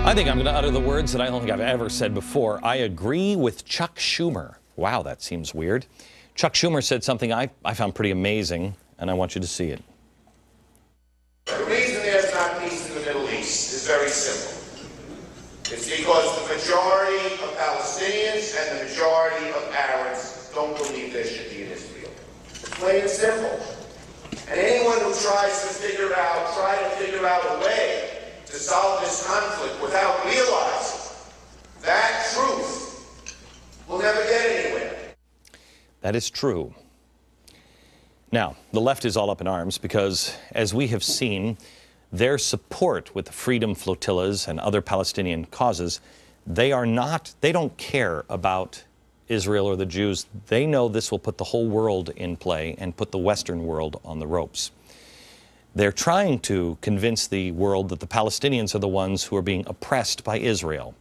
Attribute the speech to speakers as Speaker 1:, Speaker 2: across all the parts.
Speaker 1: I think I'm going to utter the words that I don't think I've ever said before. I agree with Chuck Schumer. Wow, that seems weird. Chuck Schumer said something I found pretty amazing, and I want you to see it.
Speaker 2: The reason there's not peace in the Middle East is very simple. It's because the majority of Palestinians and the majority of Arabs don't believe there should be an Israel. It's plain and simple. And anyone who tries to figure out a way to solve this conflict without realizing that truth will never get anywhere.
Speaker 1: That is true. Now, the left is all up in arms because, as we have seen, their support with the freedom flotillas and other Palestinian causes, they don't care about Israel or the Jews. They know this will put the whole world in play and put the Western world on the ropes. They're trying to convince the world that the Palestinians are the ones who are being oppressed by Israel.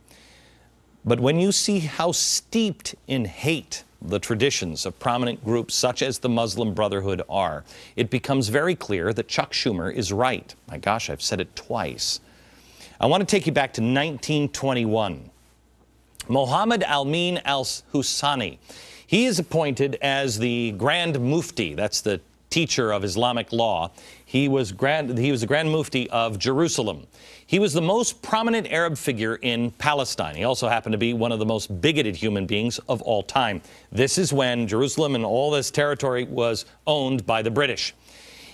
Speaker 1: But when you see how steeped in hate the traditions of prominent groups such as the Muslim Brotherhood are, it becomes very clear that Chuck Schumer is right. My gosh, I've said it twice. I want to take you back to 1921. Mohammed Al-Amin al-Husani, he is appointed as the Grand Mufti, that's the teacher of Islamic law. He was the Grand Mufti of Jerusalem. He was the most prominent Arab figure in Palestine. He also happened to be one of the most bigoted human beings of all time. This is when Jerusalem and all this territory was owned by the British.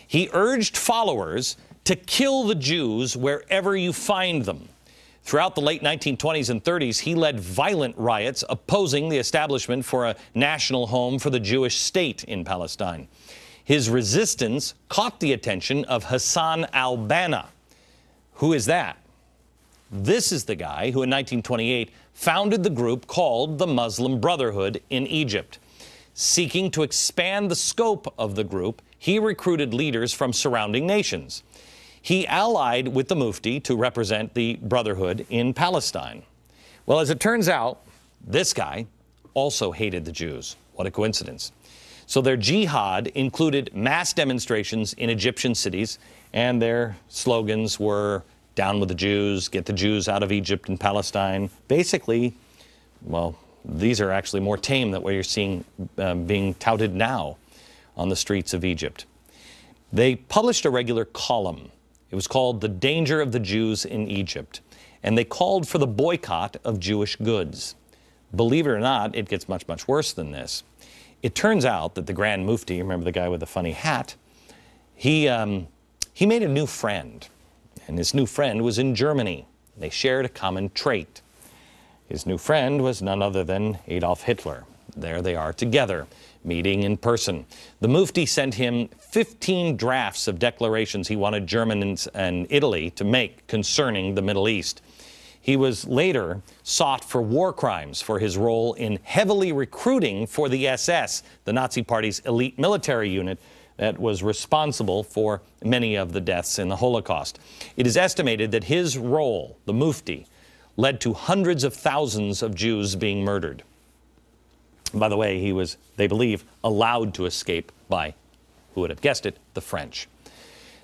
Speaker 1: He urged followers to kill the Jews wherever you find them. Throughout the late 1920s and 30s, he led violent riots opposing the establishment for a national home for the Jewish state in Palestine. His resistance caught the attention of Hassan al-Banna. Who is that? This is the guy who in 1928 founded the group called the Muslim Brotherhood in Egypt. Seeking to expand the scope of the group, he recruited leaders from surrounding nations. He allied with the Mufti to represent the Brotherhood in Palestine. Well, as it turns out, this guy also hated the Jews. What a coincidence. So their jihad included mass demonstrations in Egyptian cities, and their slogans were down with the Jews, get the Jews out of Egypt and Palestine. Basically, well, these are actually more tame than what you're seeing being touted now on the streets of Egypt. They published a regular column. It was called The Danger of the Jews in Egypt, and they called for the boycott of Jewish goods. Believe it or not, it gets much, much worse than this. It turns out that the Grand Mufti, remember the guy with the funny hat, he made a new friend, and his new friend was in Germany. They shared a common trait. His new friend was none other than Adolf Hitler. There they are together, meeting in person. The Mufti sent him 15 drafts of declarations he wanted Germany and Italy to make concerning the Middle East. He was later sought for war crimes for his role in heavily recruiting for the SS, the Nazi Party's elite military unit that was responsible for many of the deaths in the Holocaust. It is estimated that his role, the Mufti, led to hundreds of thousands of Jews being murdered. By the way, he was, they believe, allowed to escape by, who would have guessed it, the French.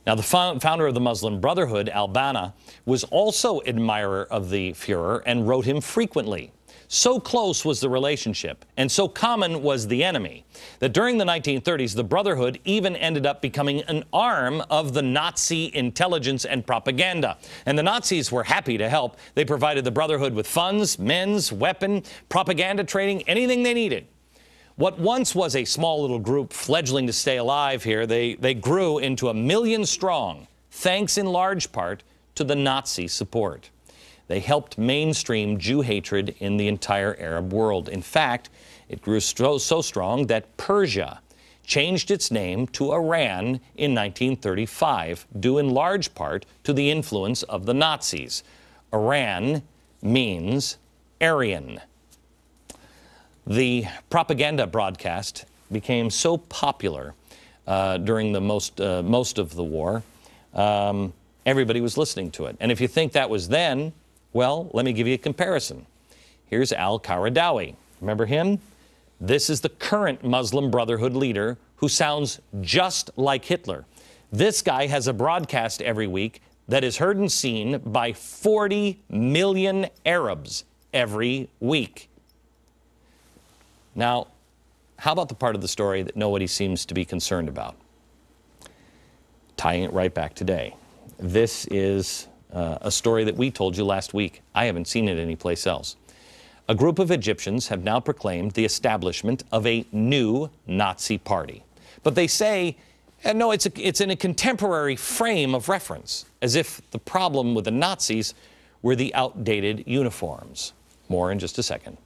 Speaker 1: Now, the founder of the Muslim Brotherhood, al-Banna, was also an admirer of the Fuhrer and wrote him frequently. So close was the relationship, and so common was the enemy, that during the 1930s, the Brotherhood even ended up becoming an arm of the Nazi intelligence and propaganda. And the Nazis were happy to help. They provided the Brotherhood with funds, men's, weapon, propaganda training, anything they needed. What once was a small little group fledgling to stay alive here, they grew into 1 million strong, thanks in large part to the Nazi support. They helped mainstream Jew hatred in the entire Arab world. In fact, it grew so strong that Persia changed its name to Iran in 1935, due in large part to the influence of the Nazis. Iran means Aryan. The propaganda broadcast became so popular during the most of the war, everybody was listening to it. And if you think that was then, well, let me give you a comparison. Here's al-Qaradawi. Remember him? This is the current Muslim Brotherhood leader who sounds just like Hitler. This guy has a broadcast every week that is heard and seen by 40 million Arabs every week. Now, how about the part of the story that nobody seems to be concerned about? Tying it right back today. This is a story that we told you last week. I haven't seen it anyplace else. A group of Egyptians have now proclaimed the establishment of a new Nazi party. But they say, no, it's in a contemporary frame of reference, as if the problem with the Nazis were the outdated uniforms. More in just a second.